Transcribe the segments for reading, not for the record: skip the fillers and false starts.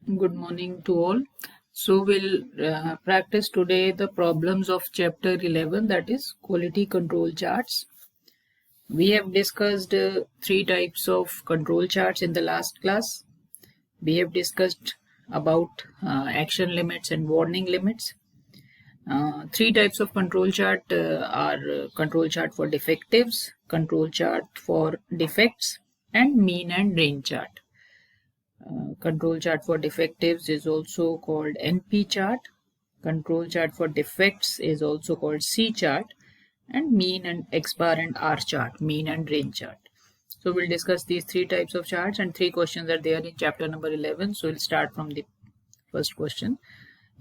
Good morning to all. So we'll practice today the problems of chapter 11, that is quality control charts. We have discussed three types of control charts in the last class. We have discussed about action limits and warning limits. Three types of control chart are control chart for defectives, control chart for defects, and mean and range chart. Control chart for defectives is also called NP chart. Control chart for defects is also called C chart, and mean and X bar and R chart, mean and range chart. So we'll discuss these three types of charts, and three questions are there in chapter number 11. So we'll start from the first question.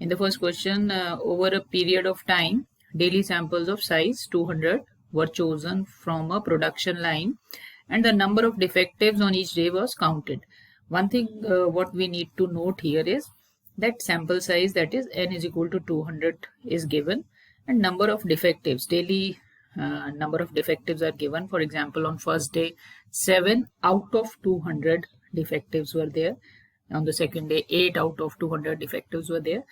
In the first question, over a period of time, daily samples of size 200 were chosen from a production line, and the number of defectives on each day was counted. One thing what we need to note here is that sample size, that is n is equal to 200, is given, and number of defectives, daily number of defectives are given. For example, on first day 7 out of 200 defectives were there. On the second day 8 out of 200 defectives were there.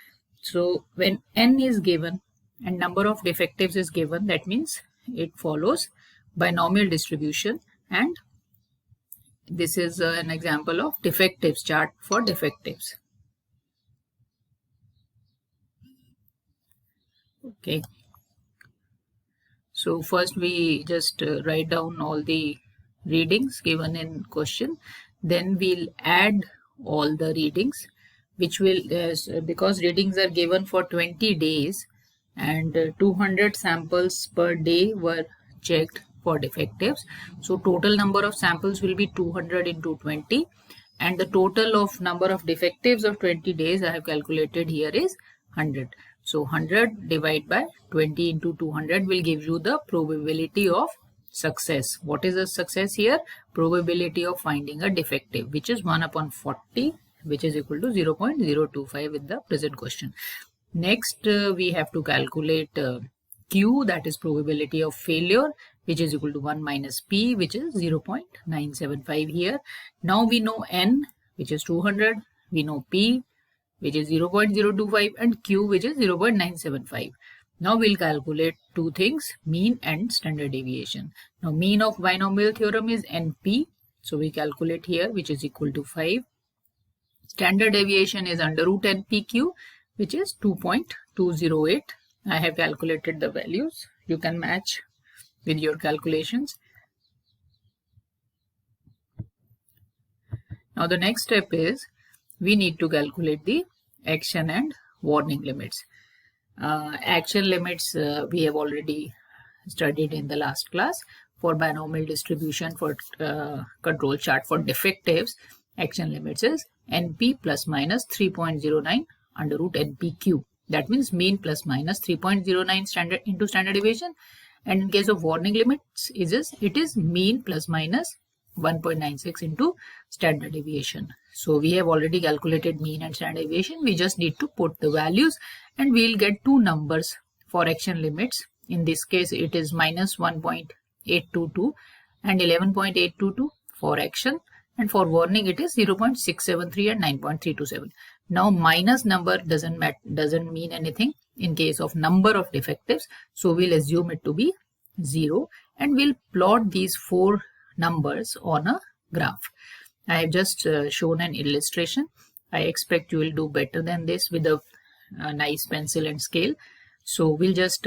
So when n is given and number of defectives is given, that means it follows binomial distribution, and this is an example of defectives chart for defectives. Okay. So first we just write down all the readings given in question. Then we'll add all the readings, which will, because readings are given for 20 days and 200 samples per day were checked for defectives. So total number of samples will be 200 into 20, and the total of number of defectives of 20 days I have calculated here is 100. So 100 divided by 20 into 200 will give you the probability of success. What is the success here? Probability of finding a defective, which is 1 upon 40, which is equal to 0.025 in the present question. Next, we have to calculate Q, that is probability of failure, which is equal to 1 minus P, which is 0.975 here. Now we know N, which is 200, we know P, which is 0.025, and Q, which is 0.975. Now we'll calculate two things, mean and standard deviation. Now mean of binomial theorem is NP, so we calculate here, which is equal to 5. Standard deviation is under root NPQ, which is 2.208. I have calculated the values. You can match with your calculations. Now the next step is we need to calculate the action and warning limits. Action limits we have already studied in the last class. For binomial distribution for control chart for defectives, action limits is NP plus minus 3.09 under root NPQ. That means mean plus minus 3.09 standard into standard deviation, and in case of warning limits it is mean plus minus 1.96 into standard deviation. So we have already calculated mean and standard deviation. We just need to put the values, and we'll get two numbers for action limits. In this case it is minus 1.822 and 11.822 for action, and for warning it is 0.673 and 9.327. Now minus number doesn't mean anything in case of number of defectives, so we'll assume it to be 0, and we'll plot these four numbers on a graph. I have just shown an illustration. I expect you will do better than this with a nice pencil and scale. So we'll just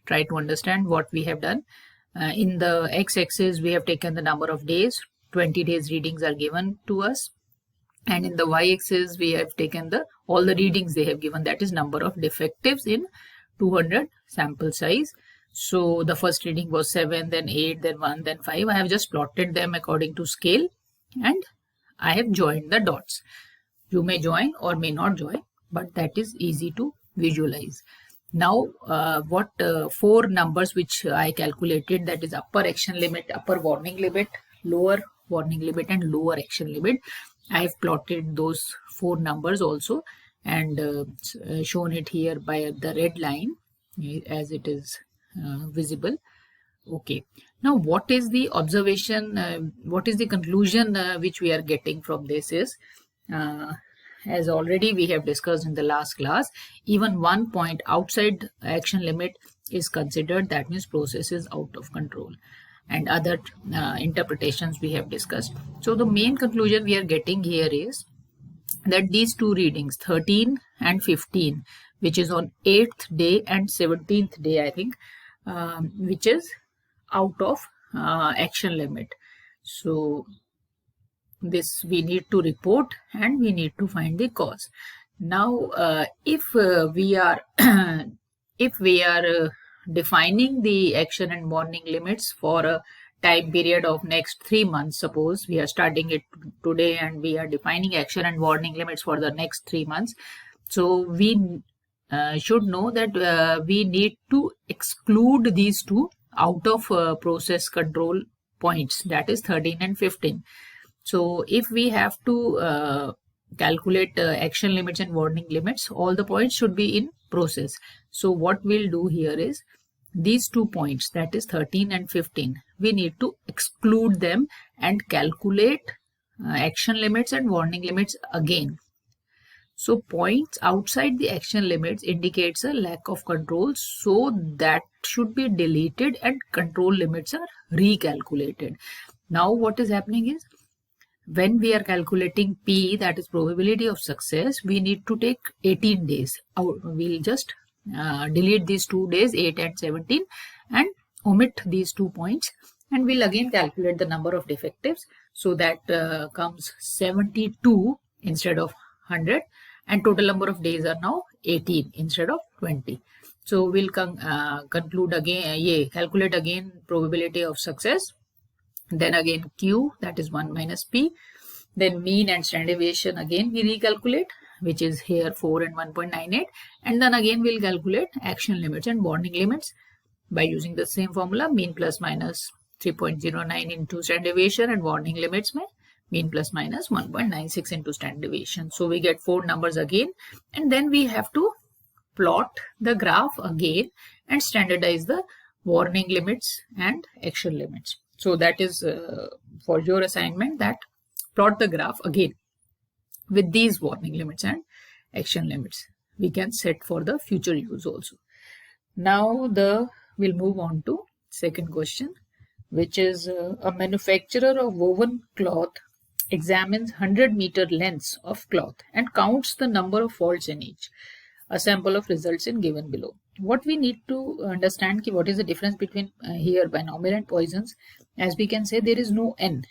try to understand what we have done. In the x-axis we have taken the number of days, 20 days readings are given to us, and in the y-axis we have taken all the readings they have given, that is number of defectives in 200 sample size. So the first reading was 7, then 8, then 1, then 5. I have just plotted them according to scale, and I have joined the dots. You may join or may not join, but that is easy to visualize. Now what four numbers which I calculated, that is upper action limit, upper warning limit, lower warning limit, and lower action limit, I have plotted those four numbers also, and shown it here by the red line as it is visible. Okay, now what is the observation, what is the conclusion which we are getting from this is, as already we have discussed in the last class, even 1 point outside action limit is considered, that means process is out of control, and other interpretations we have discussed. So the main conclusion we are getting here is that these two readings, 13 and 15, which is on 8th day and 17th day, I think, which is out of action limit. So this we need to report and we need to find the cause. Now if we are defining the action and warning limits for a time period of next 3 months, suppose we are starting it today and we are defining action and warning limits for the next 3 months, so we should know that we need to exclude these two out of process control points, that is 13 and 15. So if we have to calculate action limits and warning limits, all the points should be in process. So what we'll do here is these 2 points, that is 13 and 15, we need to exclude them and calculate action limits and warning limits again. So points outside the action limits indicates a lack of control, so that should be deleted and control limits are recalculated. Now what is happening is, when we are calculating P, that is probability of success, we need to take 18 days out. We'll just delete these 2 days, 8 and 17, and omit these 2 points, and we'll again calculate the number of defectives. So that comes 72 instead of 100, and total number of days are now 18 instead of 20. So we'll conclude again, calculate again probability of success, then again Q, that is 1 minus P, then mean and standard deviation again we recalculate, which is here 4 and 1.98, and then again we'll calculate action limits and warning limits by using the same formula, mean plus minus 3.09 into standard deviation, and warning limits by mean plus minus 1.96 into standard deviation. So we get 4 numbers again, and then we have to plot the graph again and standardize the warning limits and action limits. So that is for your assignment, that plot the graph again with these warning limits and action limits. We can set for the future use also. Now we'll move on to second question, which is a manufacturer of woven cloth examines 100-meter lengths of cloth and counts the number of faults in each. A sample of results is given below. What we need to understand, what is the difference between here binomial and Poisson's, as we can say there is no n.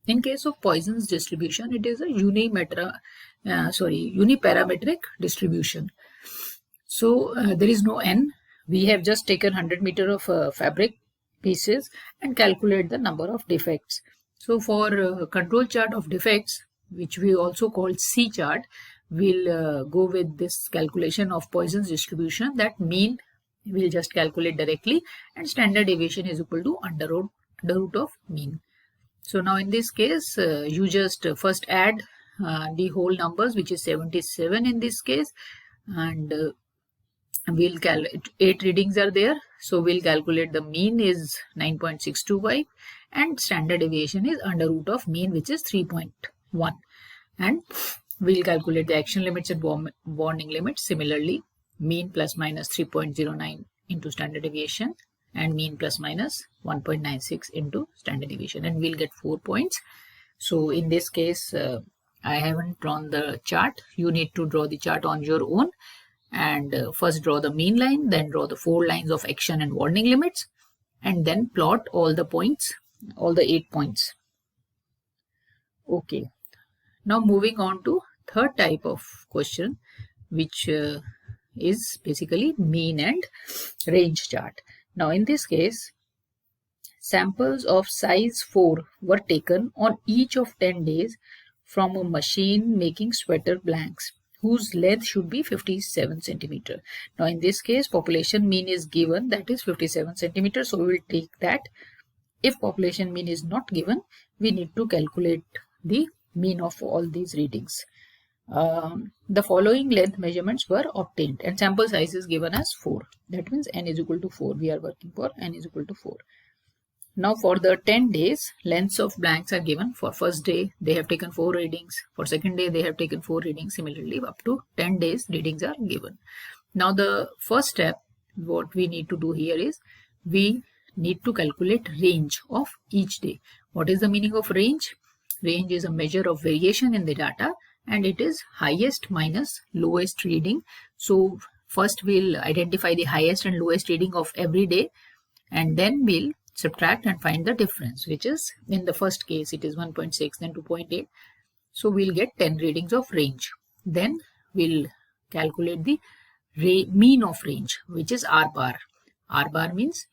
In case of Poisson's distribution, it is a uniparametric distribution. So there is no n. We have just taken 100 meter of fabric pieces and calculate the number of defects. So for control chart of defects, which we also call C chart, we'll go with this calculation of Poisson's distribution, that mean we'll just calculate directly, and standard deviation is equal to under root of mean. So now in this case, you just first add the whole numbers, which is 77 in this case, and we'll calculate 8 readings are there. So we'll calculate the mean is 9.625 and standard deviation is under root of mean, which is 3.1, and we'll calculate the action limits and warning limits similarly, mean plus minus 3.09 into standard deviation and mean plus minus 1.96 into standard deviation, and we'll get 4 points. So in this case, I haven't drawn the chart. You need to draw the chart on your own, and first draw the mean line, then draw the 4 lines of action and warning limits, and then plot all the points, all the 8 points. Okay. Now moving on to third type of question, which is basically mean and range chart. Now in this case, samples of size 4 were taken on each of 10 days from a machine making sweater blanks, whose length should be 57 centimeter. Now in this case, population mean is given, that is 57 centimeter. So we will take that. If population mean is not given, we need to calculate the mean of all these readings. The following length measurements were obtained and sample size is given as 4. That means n is equal to 4. We are working for n is equal to 4. Now for the 10 days, lengths of blanks are given. For first day, they have taken 4 readings. For second day, they have taken 4 readings. Similarly, up to 10 days, readings are given. Now the first step, what we need to do here is, we need to calculate range of each day. What is the meaning of range? Range is a measure of variation in the data, and it is highest minus lowest reading. So first we'll identify the highest and lowest reading of every day, and then we'll subtract and find the difference, which is, in the first case it is 1.6, then 2.8. So we'll get 10 readings of range. Then we'll calculate the mean of range, which is R bar. R bar means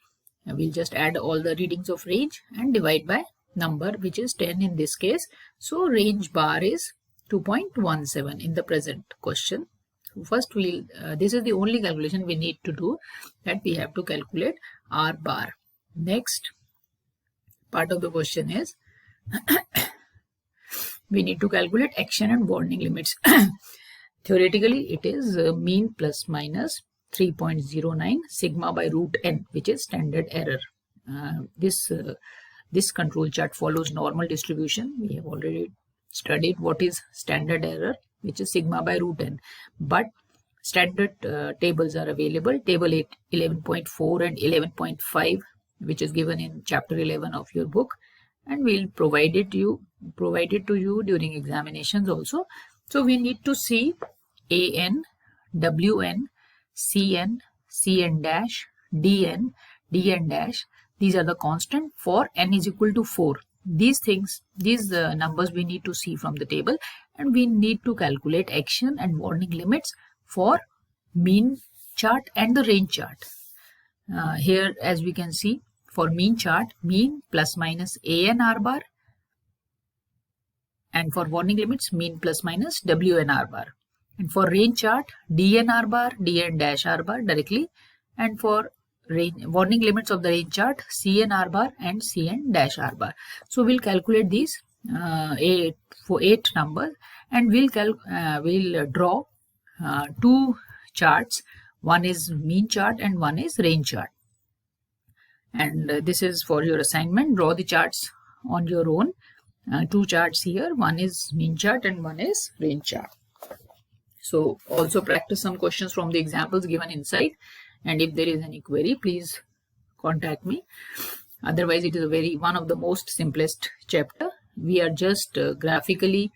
we'll just add all the readings of range and divide by number, which is 10 in this case. So range bar is 2.17 in the present question. First we'll this is the only calculation we need to do, that we have to calculate R bar. Next part of the question is we need to calculate action and warning limits. Theoretically, it is mean plus minus 3.09 sigma by root n, which is standard error. This control chart follows normal distribution. We have already studied what is standard error, which is sigma by root n. But standard tables are available. Table 11.4 and 11.5, which is given in chapter 11 of your book, and we'll provide it to you during examinations also. So we need to see AN, WN, CN, CN dash, DN, DN dash. These are the constant for n is equal to 4. These numbers we need to see from the table, and we need to calculate action and warning limits for mean chart and the range chart. Here, as we can see, for mean chart, mean plus minus AN R bar, and for warning limits, mean plus minus WN R bar. And for range chart, DN R bar, DN dash R bar directly, and for warning limits of the range chart, CN R bar and CN dash R bar. So we'll calculate these 8 numbers, and we'll draw 2 charts. One is mean chart and one is range chart. And this is for your assignment. Draw the charts on your own. 2 charts here. One is mean chart and one is range chart. So also practice some questions from the examples given inside. And if there is any query, please contact me. Otherwise, it is one of the most simplest chapter. We are just graphically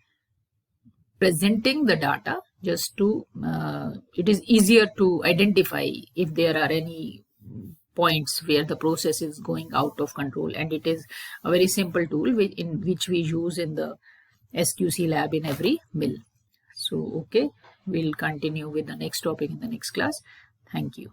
presenting the data, just to it is easier to identify if there are any points where the process is going out of control, and it is a very simple tool which we use in the SQC lab in every mill. So okay, we'll continue with the next topic in the next class. Thank you.